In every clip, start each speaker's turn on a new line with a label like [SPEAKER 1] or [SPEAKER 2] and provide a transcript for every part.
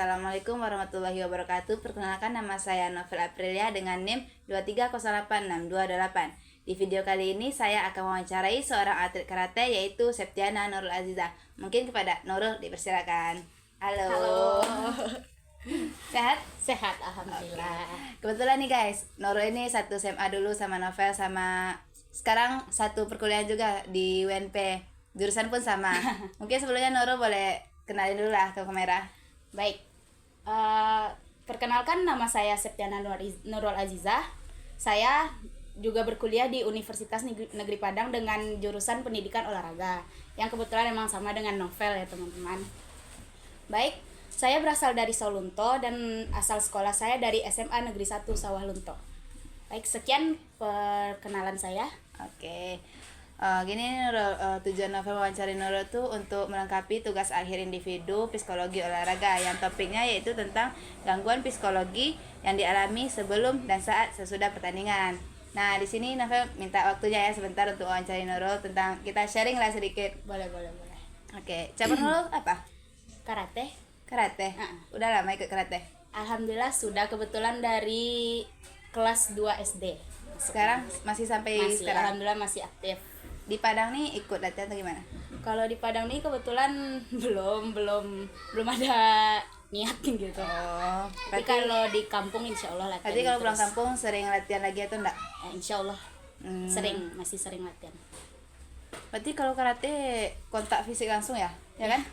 [SPEAKER 1] Assalamualaikum warahmatullahi wabarakatuh. Perkenalkan, nama saya Novel Aprilia dengan NIM 2308628. Di video kali ini saya akan mewawancarai seorang atlet karate yaitu Septiana Nurul Aziza. Mungkin kepada Nurul dipersilakan. Halo. Sehat?
[SPEAKER 2] Sehat, alhamdulillah.
[SPEAKER 1] Kebetulan nih guys, Nurul ini satu SMA dulu sama Novel, sama sekarang satu perkuliahan juga di UNP. Jurusan pun sama. Mungkin sebelumnya Nurul boleh kenalin dulu lah ke kamera.
[SPEAKER 2] Baik, perkenalkan, nama saya Septiana Nurul Aziza. Saya juga berkuliah di Universitas Negeri Padang dengan jurusan pendidikan olahraga, yang kebetulan memang sama dengan Novel ya teman-teman. Baik, saya berasal dari Solunto dan asal sekolah saya dari SMA Negeri 1 Sawah Lunto. Baik, sekian perkenalan saya.
[SPEAKER 1] Oke. Gini Nurul, tujuan Novel wawancari Nurul tuh untuk melengkapi tugas akhir individu psikologi olahraga, yang topiknya yaitu tentang gangguan psikologi yang dialami sebelum dan saat sesudah pertandingan. Nah, di sini Novel minta waktunya ya sebentar untuk wawancari Nurul, tentang kita sharing lah sedikit.
[SPEAKER 2] Boleh.
[SPEAKER 1] Oke, cabang Nurul apa?
[SPEAKER 2] Karate.
[SPEAKER 1] Karate. Udah lama ikut karate?
[SPEAKER 2] Alhamdulillah sudah, kebetulan dari kelas 2 SD.
[SPEAKER 1] Sekarang masih sampai
[SPEAKER 2] Masih,
[SPEAKER 1] sekarang?
[SPEAKER 2] alhamdulillah masih aktif.
[SPEAKER 1] Di Padang nih ikut latihan atau gimana?
[SPEAKER 2] Kalau di Padang nih kebetulan belum ada niat gitu.
[SPEAKER 1] Oh,
[SPEAKER 2] Tapi kalau di kampung insya Allah latihan.
[SPEAKER 1] berarti kalau pulang
[SPEAKER 2] terus.
[SPEAKER 1] kampung sering latihan lagi atau enggak?
[SPEAKER 2] Insya Allah masih sering latihan.
[SPEAKER 1] Berarti kalau karate kontak fisik langsung ya? Ya kan?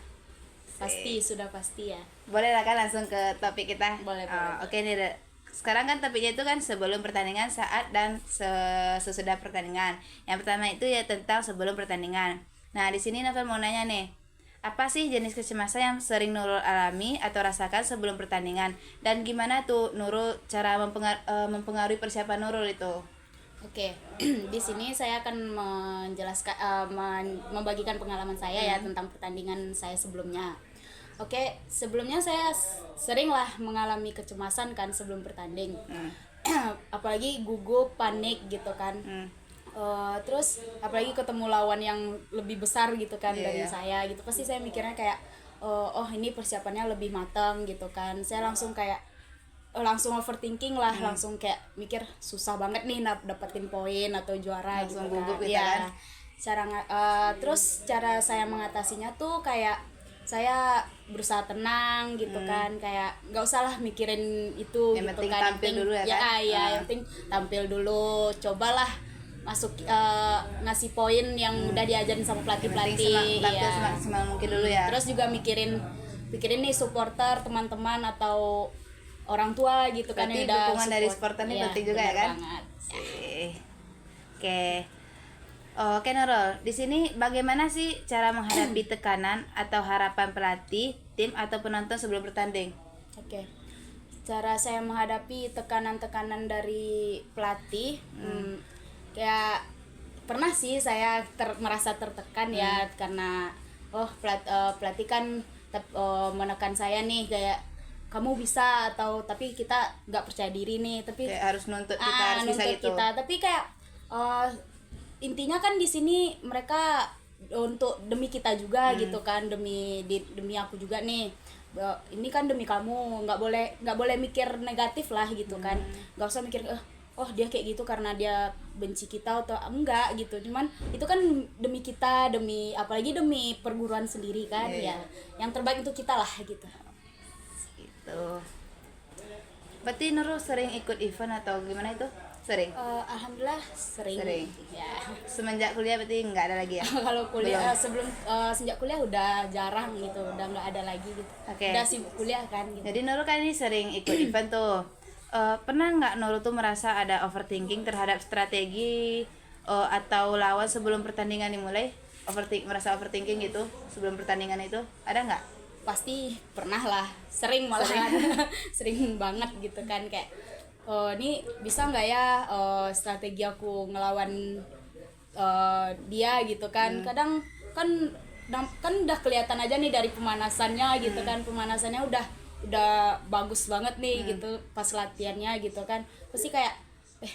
[SPEAKER 2] Pasti, sudah pasti ya.
[SPEAKER 1] Boleh lah kan langsung ke topik kita?
[SPEAKER 2] Boleh.
[SPEAKER 1] Oke nih, sekarang kan topiknya itu kan sebelum pertandingan, saat, dan sesudah pertandingan. Yang pertama itu ya tentang sebelum pertandingan. Nah, di sini Novel mau nanya nih, apa sih jenis kecemasan yang sering Nurul alami atau rasakan sebelum pertandingan? Dan gimana tuh Nurul cara mempengaruhi persiapan Nurul itu?
[SPEAKER 2] Oke, di sini saya akan menjelaskan, membagikan pengalaman saya ya tentang pertandingan saya sebelumnya. Oke, sebelumnya saya sering lah mengalami kecemasan kan sebelum bertanding. Apalagi gugup, panik gitu kan. Terus apalagi ketemu lawan yang lebih besar gitu kan dari saya gitu. Pasti saya mikirnya kayak oh ini persiapannya lebih matang gitu kan. Saya langsung kayak langsung overthinking lah, langsung kayak mikir susah banget nih dapetin poin atau juara
[SPEAKER 1] Langsung
[SPEAKER 2] gitu
[SPEAKER 1] gugup
[SPEAKER 2] kan.
[SPEAKER 1] gitu kan.
[SPEAKER 2] Terus cara saya mengatasinya tuh kayak saya berusaha tenang gitu kan, kayak nggak usah lah mikirin itu
[SPEAKER 1] Yang
[SPEAKER 2] gitu
[SPEAKER 1] penting
[SPEAKER 2] kan.
[SPEAKER 1] tampil dulu ya kan?
[SPEAKER 2] Yang penting tampil dulu, cobalah masuk ngasih poin yang udah diajarin sama pelatih-pelatih.
[SPEAKER 1] Tampil semaksimal mungkin dulu ya.
[SPEAKER 2] Terus juga mikirin nih supporter, teman-teman atau orang tua gitu kan.
[SPEAKER 1] Berarti
[SPEAKER 2] yang udah
[SPEAKER 1] dukungan dari supporter ini penting juga ya kan?
[SPEAKER 2] Banget.
[SPEAKER 1] Oke. Oke Nurul, di sini bagaimana sih cara menghadapi tekanan atau harapan pelatih, tim atau penonton sebelum bertanding?
[SPEAKER 2] Oke. Cara saya menghadapi tekanan-tekanan dari pelatih, kayak pernah sih saya merasa tertekan ya, karena pelatih kan menekan saya nih kayak kamu bisa, atau tapi kita nggak percaya diri nih, tapi
[SPEAKER 1] Kayak harus nuntut kita harus bisa gitu.
[SPEAKER 2] tapi kayak intinya kan di sini mereka untuk demi kita juga gitu kan, demi aku juga nih. Ini kan demi kamu, nggak boleh mikir negatif lah gitu kan. Nggak usah mikir oh dia kayak gitu karena dia benci kita atau enggak gitu. Cuman itu kan demi kita, apalagi demi perguruan sendiri kan. Ya yang terbaik untuk kita lah gitu.
[SPEAKER 1] Gitu. Berarti Nurul sering ikut event atau gimana itu? Sering?
[SPEAKER 2] Alhamdulillah sering. Ya.
[SPEAKER 1] Semenjak kuliah berarti nggak ada lagi ya?
[SPEAKER 2] Kalau kuliah sejak kuliah udah jarang gitu, udah nggak ada lagi gitu.
[SPEAKER 1] Oke.
[SPEAKER 2] Udah sibuk kuliah kan gitu.
[SPEAKER 1] Jadi Nurul kan ini sering ikut event tuh. Pernah nggak Nurul tuh merasa ada overthinking terhadap strategi atau lawan sebelum pertandingan dimulai? Merasa overthinking gitu sebelum pertandingan itu? Ada nggak?
[SPEAKER 2] Pasti pernah lah, sering malah. Sering banget gitu kan, kayak ini bisa nggak ya strategi aku ngelawan dia gitu kan. Kadang kan udah kelihatan aja nih dari pemanasannya gitu kan, pemanasannya udah bagus banget nih gitu pas latihannya gitu kan. Pasti kayak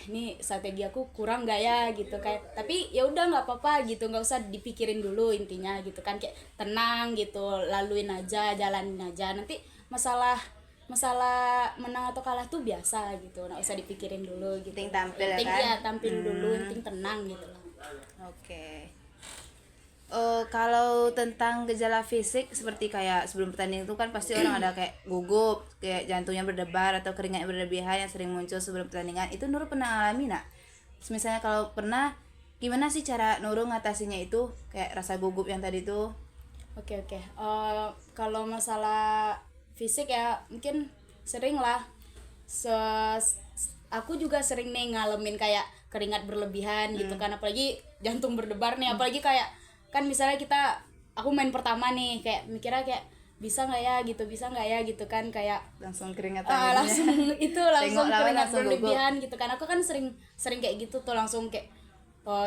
[SPEAKER 2] ini strategi aku kurang nggak ya gitu kan. Tapi ya udah nggak apa-apa gitu, nggak usah dipikirin dulu intinya gitu kan, kayak tenang gitu, laluin aja, jalanin aja, nanti masalah masalah menang atau kalah tuh biasa gitu, nggak usah dipikirin dulu gitu.
[SPEAKER 1] Penting tampil ya
[SPEAKER 2] Penting
[SPEAKER 1] kan?
[SPEAKER 2] ya tampil dulu, penting tenang gitu loh.
[SPEAKER 1] Oke. Kalau tentang gejala fisik seperti kayak sebelum pertandingan itu kan pasti orang ada kayak gugup, kayak jantungnya berdebar atau keringat berlebihan yang sering muncul sebelum pertandingan. Itu Nurul pernah alami nak? Misalnya kalau pernah, gimana sih cara Nurul ngatasinya itu? Kayak rasa gugup yang tadi tuh?
[SPEAKER 2] Oke. Kalau masalah fisik ya mungkin sering lah. Aku juga sering nih ngalamin kayak keringat berlebihan gitu kan, apalagi jantung berdebar nih, apalagi kayak kan misalnya aku main pertama nih kayak mikirnya kayak bisa nggak ya gitu kan, kayak
[SPEAKER 1] Langsung keringat
[SPEAKER 2] langsung
[SPEAKER 1] Tengok lawan
[SPEAKER 2] keringat
[SPEAKER 1] langsung
[SPEAKER 2] berlebihan gitu kan. Aku kan sering kayak gitu tuh, langsung kayak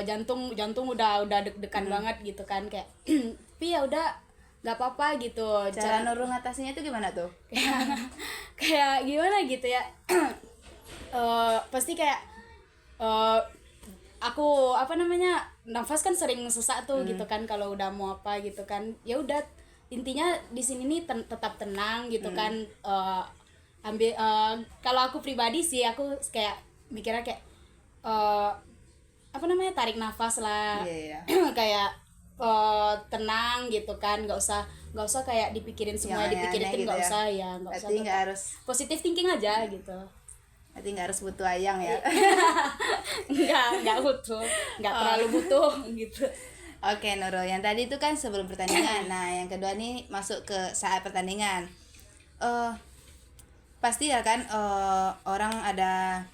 [SPEAKER 2] jantung udah deg-degan banget gitu kan, kayak tapi ya udah nggak apa-apa gitu.
[SPEAKER 1] Cara Nurul ngatasinya itu gimana tuh?
[SPEAKER 2] Kayak gimana gitu ya. Pasti kayak aku nafas kan sering sesak tuh gitu kan kalau udah mau apa gitu kan. Ya udah, intinya di sini nih tetap tenang gitu kan. Kalau aku pribadi sih aku kayak mikirnya kayak tarik nafas lah.
[SPEAKER 1] Iya.
[SPEAKER 2] Kayak tenang gitu kan, nggak usah kayak dipikirin semua,
[SPEAKER 1] Yang
[SPEAKER 2] dipikirin
[SPEAKER 1] aneh-aneh
[SPEAKER 2] nggak
[SPEAKER 1] gitu
[SPEAKER 2] usah ya, nggak usah.
[SPEAKER 1] Berarti nggak harus
[SPEAKER 2] Positive thinking aja gitu.
[SPEAKER 1] berarti nggak harus butuh ayang ya?
[SPEAKER 2] nggak butuh, nggak terlalu butuh gitu.
[SPEAKER 1] Oke Nurul, yang tadi itu kan sebelum pertandingan. Nah yang kedua nih masuk ke saat pertandingan. Pasti ya kan orang ada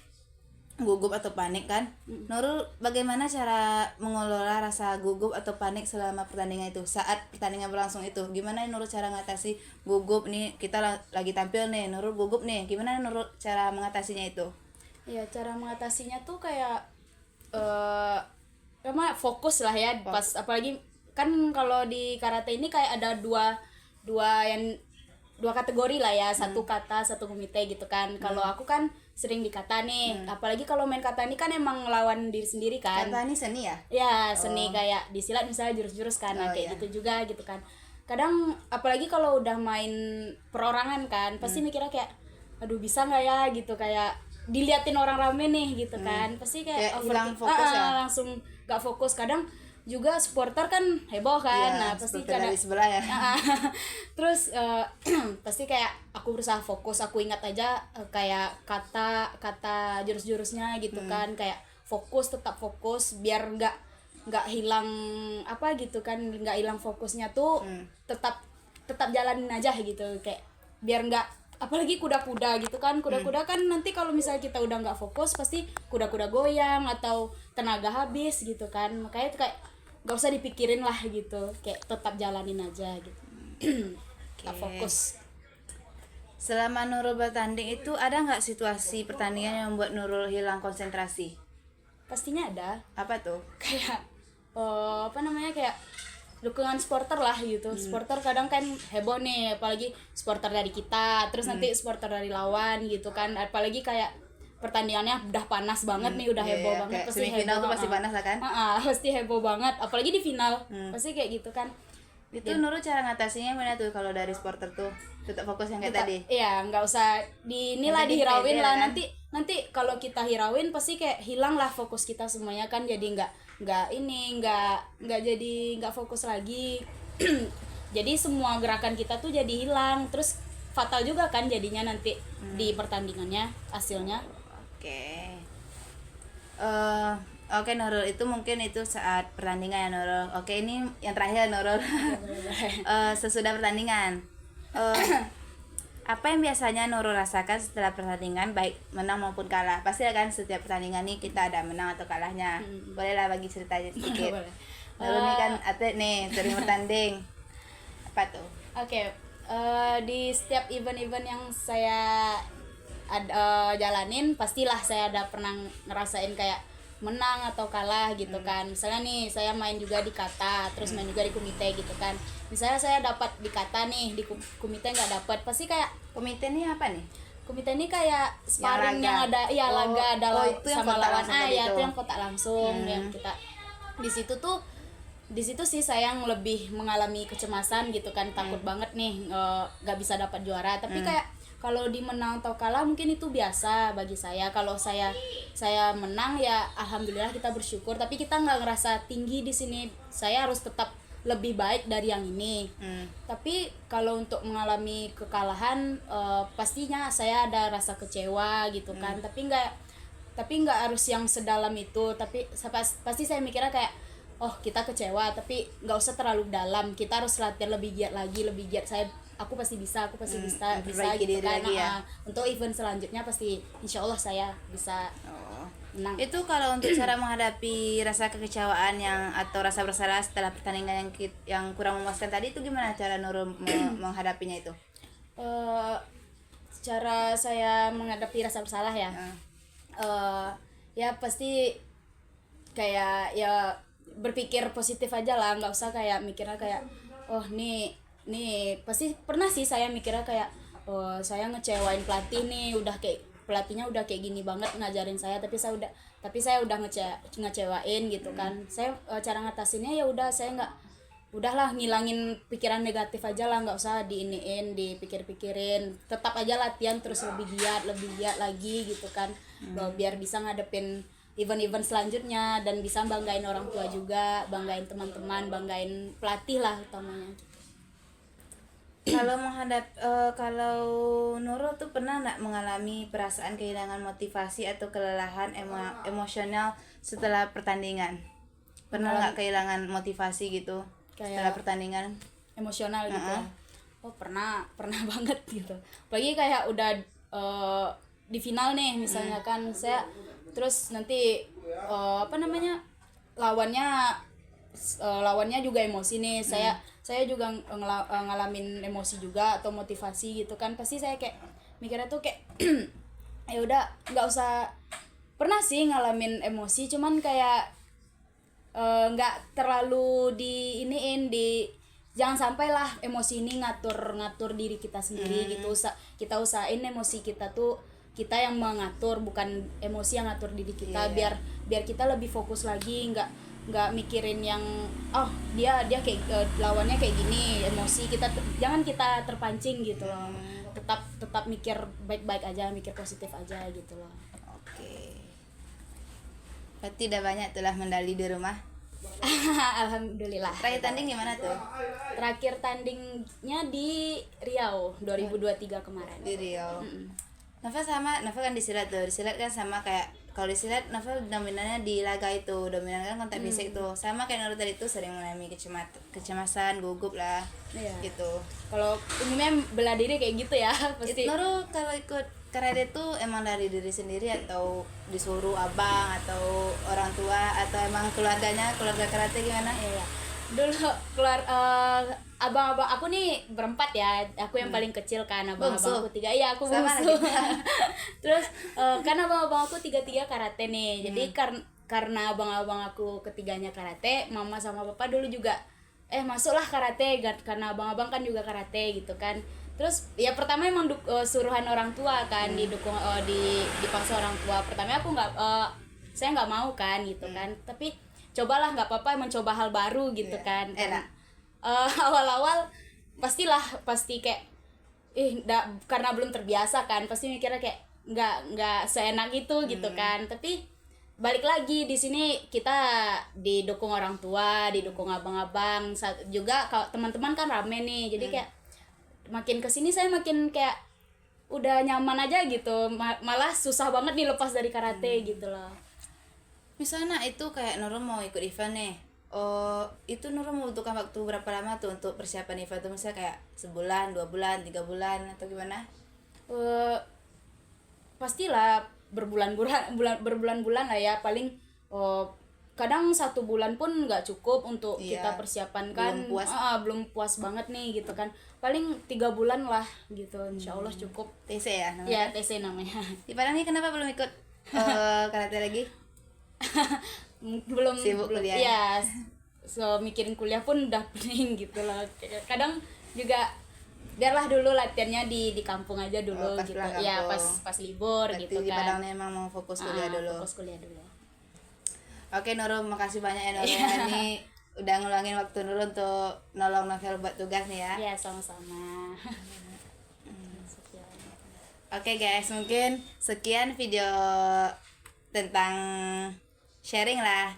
[SPEAKER 1] gugup atau panik kan. Nurul bagaimana cara mengelola rasa gugup atau panik selama pertandingan itu, saat pertandingan berlangsung itu? Gimana Nurul cara mengatasi gugup nih, kita lagi tampil nih, Nurul gugup nih, gimana Nurul cara mengatasinya itu?
[SPEAKER 2] Ya cara mengatasinya tuh kayak fokus lah ya, pas apalagi kan kalau di karate ini kayak ada dua kategori lah ya, satu kata satu komite gitu kan. Kalau aku kan sering di kata nih, apalagi kalau main kata ini kan emang ngelawan diri sendiri kan.
[SPEAKER 1] Kata ini seni ya?
[SPEAKER 2] Ya seni, kayak di silat misalnya jurus-jurus kan, kayak gitu juga gitu kan. Kadang apalagi kalau udah main perorangan kan, pasti mikirnya kayak aduh bisa nggak ya gitu, kayak diliatin orang rame nih gitu kan, pasti kayak
[SPEAKER 1] hilang fokus ya?
[SPEAKER 2] langsung nggak fokus. Kadang juga supporter kan heboh kan, nah pasti
[SPEAKER 1] dari sebelah ya.
[SPEAKER 2] Terus pasti kayak aku berusaha fokus, aku ingat aja kayak kata jurus-jurusnya gitu kan, kayak tetap fokus biar nggak hilang apa gitu kan, nggak hilang fokusnya tuh. tetap jalanin aja gitu, kayak biar nggak, apalagi kuda-kuda gitu kan, kuda-kuda kan nanti kalau misalnya kita udah nggak fokus pasti kuda-kuda goyang atau tenaga habis gitu kan. Makanya tuh kayak nggak usah dipikirin lah gitu, kayak tetap jalanin aja gitu. Tetap fokus.
[SPEAKER 1] Selama Nurul bertanding itu ada nggak situasi pertandingan yang membuat Nurul hilang konsentrasi?
[SPEAKER 2] Pastinya ada.
[SPEAKER 1] Apa tuh?
[SPEAKER 2] Kayak kayak dukungan supporter lah gitu. Supporter kadang kan heboh nih, apalagi supporter dari kita, terus nanti supporter dari lawan gitu kan. Apalagi kayak pertandingannya udah panas banget nih, udah heboh banget, pasti
[SPEAKER 1] semifinal
[SPEAKER 2] heboh.
[SPEAKER 1] tuh pasti panas lah kan?
[SPEAKER 2] Pasti heboh banget, apalagi di final. Pasti kayak gitu kan.
[SPEAKER 1] Itu Nurul cara ngatasinya mana tuh kalau dari supporter tuh? Tetap fokus yang kayak tadi.
[SPEAKER 2] Iya, nggak usah inilah
[SPEAKER 1] Yang penting
[SPEAKER 2] dihirauin
[SPEAKER 1] pede
[SPEAKER 2] lah
[SPEAKER 1] kan?
[SPEAKER 2] nanti kalau kita hirauin pasti kayak hilang lah fokus kita semuanya kan, jadi nggak fokus lagi. Jadi semua gerakan kita tuh jadi hilang, terus fatal juga kan jadinya nanti di pertandingannya hasilnya.
[SPEAKER 1] Oke Nurul, itu mungkin itu saat pertandingan ya Nurul. Oke, ini yang terakhir Nurul. Sesudah pertandingan, apa yang biasanya Nurul rasakan setelah pertandingan, baik menang maupun kalah? Pasti kan setiap pertandingan nih kita ada menang atau kalahnya. Bolehlah bagi ceritanya sedikit.
[SPEAKER 2] Boleh.
[SPEAKER 1] Nurul ini kan atlet nih, sering bertanding. Apa tuh?
[SPEAKER 2] Oke, di setiap event-event yang saya jalanin, pastilah saya ada pernah ngerasain kayak menang atau kalah gitu kan. Misalnya nih saya main juga di kata, terus main juga di komite gitu kan. Misalnya saya dapat di kata nih, di komite nggak dapat, pasti kayak
[SPEAKER 1] Komite ini apa nih?
[SPEAKER 2] komite ini kayak sparring yang ada, ya laga ada
[SPEAKER 1] itu yang
[SPEAKER 2] sama
[SPEAKER 1] kotak
[SPEAKER 2] lawan,
[SPEAKER 1] langsung tadi
[SPEAKER 2] ya
[SPEAKER 1] tuh.
[SPEAKER 2] itu yang kotak langsung yang kita di situ tuh di situ sih saya yang lebih mengalami kecemasan gitu kan, takut banget nih nggak bisa dapat juara. Tapi kayak kalau di menang atau kalah mungkin itu biasa bagi saya. Kalau saya menang ya alhamdulillah, kita bersyukur, tapi kita nggak ngerasa tinggi di sini, saya harus tetap lebih baik dari yang ini. Tapi kalau untuk mengalami kekalahan pastinya saya ada rasa kecewa gitu kan, tapi nggak harus yang sedalam itu. Tapi pasti saya mikirnya kayak, oh kita kecewa tapi nggak usah terlalu dalam, kita harus latihan lebih giat lagi, lebih giat. Aku pasti bisa bisa
[SPEAKER 1] memperbaiki
[SPEAKER 2] gitu
[SPEAKER 1] diri
[SPEAKER 2] kan.
[SPEAKER 1] lagi ya.
[SPEAKER 2] Untuk event selanjutnya pasti insya Allah saya bisa menang.
[SPEAKER 1] Itu kalau untuk cara menghadapi rasa kekecewaan atau rasa bersalah setelah pertandingan yang kurang memuaskan tadi, itu gimana cara Nurul menghadapinya itu?
[SPEAKER 2] Cara saya menghadapi rasa bersalah ya, ya pasti kayak ya berpikir positif aja lah, nggak usah kayak mikirnya kayak, oh nih pasti pernah sih saya mikirnya kayak, oh saya ngecewain pelatih nih, pelatihnya udah kayak gini banget ngajarin saya, tapi saya udah ngecewain gitu kan. Saya cara ngatasinnya ya udah, saya udahlah ngilangin pikiran negatif aja lah, nggak usah dipikir-pikirin, tetap aja latihan terus lebih giat lagi gitu kan. Biar bisa ngadepin event-event selanjutnya dan bisa banggain orang tua juga, banggain teman-teman, banggain pelatih lah utamanya.
[SPEAKER 1] Kalau Nurul tuh pernah nggak mengalami perasaan kehilangan motivasi atau kelelahan emosional setelah pertandingan? Pernah nggak kehilangan motivasi gitu setelah pertandingan?
[SPEAKER 2] Emosional gitu ya? Oh pernah banget gitu. Apalagi kayak udah di final nih misalnya kan, saya terus nanti lawannya juga emosi nih, saya juga ngalamin emosi juga atau motivasi gitu kan. Pasti saya kayak mikirnya tuh kayak ya udah nggak usah. Pernah sih ngalamin emosi, cuman kayak nggak terlalu jangan sampai lah emosi ini ngatur diri kita sendiri gitu. Kita usahain emosi kita tuh kita yang mengatur, bukan emosi yang ngatur diri kita. Biar kita lebih fokus lagi, nggak mikirin yang dia kayak lawannya kayak gini, emosi jangan kita terpancing gitu loh. Tetap mikir baik-baik aja, mikir positif aja gitu loh.
[SPEAKER 1] Oke. Berarti udah banyak telah medali di rumah.
[SPEAKER 2] Alhamdulillah.
[SPEAKER 1] Terakhir tanding gimana tuh?
[SPEAKER 2] Terakhir tandingnya di Riau 2023 kemarin.
[SPEAKER 1] Di Riau. Nova kan disilat tuh. Disilat kan sama kayak, kalau disilat Nova dominannya di laga itu, dominan kan kontak fisik tuh. Sama kayak Nurul tadi tuh, sering mengalami kecemasan, gugup lah.
[SPEAKER 2] Iya.
[SPEAKER 1] Gitu.
[SPEAKER 2] Kalau umumnya bela diri kayak gitu ya pasti.
[SPEAKER 1] Nurul kalau ikut karate tuh emang dari diri sendiri atau disuruh abang atau orang tua atau emang keluarga karate gimana?
[SPEAKER 2] Iya. Dulu abang-abang aku nih berempat ya, aku yang paling kecil kan, abang-abang aku 3, iya aku bungsu. Terus kan abang-abang aku 3 karate nih, jadi karena abang-abang aku ketiganya karate, mama sama papa dulu juga masuklah karate karena abang-abang kan juga karate gitu kan. Terus ya pertama emang suruhan orang tua kan, didukung dipaksa orang tua. Pertama aku saya nggak mau kan gitu kan, tapi cobalah, nggak apa-apa, mencoba hal baru gitu kan.
[SPEAKER 1] Enak.
[SPEAKER 2] Awal-awal pasti kayak karena belum terbiasa kan, pasti mikirnya kayak nggak seenak itu gitu kan. Tapi balik lagi di sini kita didukung orang tua, didukung abang-abang juga, kalau teman-teman kan rame nih, jadi kayak makin kesini saya makin kayak udah nyaman aja gitu, malah susah banget nih lepas dari karate gitu loh.
[SPEAKER 1] Misalnya itu kayak Nurul mau ikut event nih, itu Nurul membutuhkan waktu berapa lama tuh untuk persiapan event tuh? Misalnya kayak sebulan, 2 bulan, 3 bulan atau gimana?
[SPEAKER 2] Pastilah berbulan-bulan lah ya, paling kadang 1 bulan pun nggak cukup untuk kita persiapan kan, belum puas banget nih gitu kan, paling 3 bulan lah gitu, insya Allah cukup.
[SPEAKER 1] TC ya namanya?
[SPEAKER 2] Ya TC namanya.
[SPEAKER 1] Di Padang nih kenapa belum ikut karate lagi?
[SPEAKER 2] belum
[SPEAKER 1] Sibuk kuliah
[SPEAKER 2] ya, mikirin kuliah pun udah pening gitu lah. Kadang juga biarlah dulu latihannya di kampung aja dulu gitu ya, pas libur. Berarti gitu kan.
[SPEAKER 1] Di Padang emang mau fokus kuliah dulu.
[SPEAKER 2] Fokus kuliah dulu.
[SPEAKER 1] Oke Nurul, makasih banyak ya Nurul. Ini udah ngeluangin waktu dulu untuk nolong Novel buat tugas nih ya.
[SPEAKER 2] Ya, sama-sama.
[SPEAKER 1] Oke guys, mungkin sekian video tentang sharing lah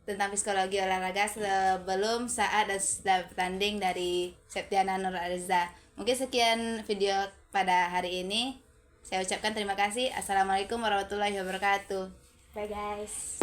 [SPEAKER 1] tentang psikologi olahraga sebelum, saat, dan setelah bertanding dari Septiana Nur Ariza. Mungkin sekian video pada hari ini. Saya ucapkan terima kasih. Assalamualaikum warahmatullahi wabarakatuh.
[SPEAKER 2] Bye guys.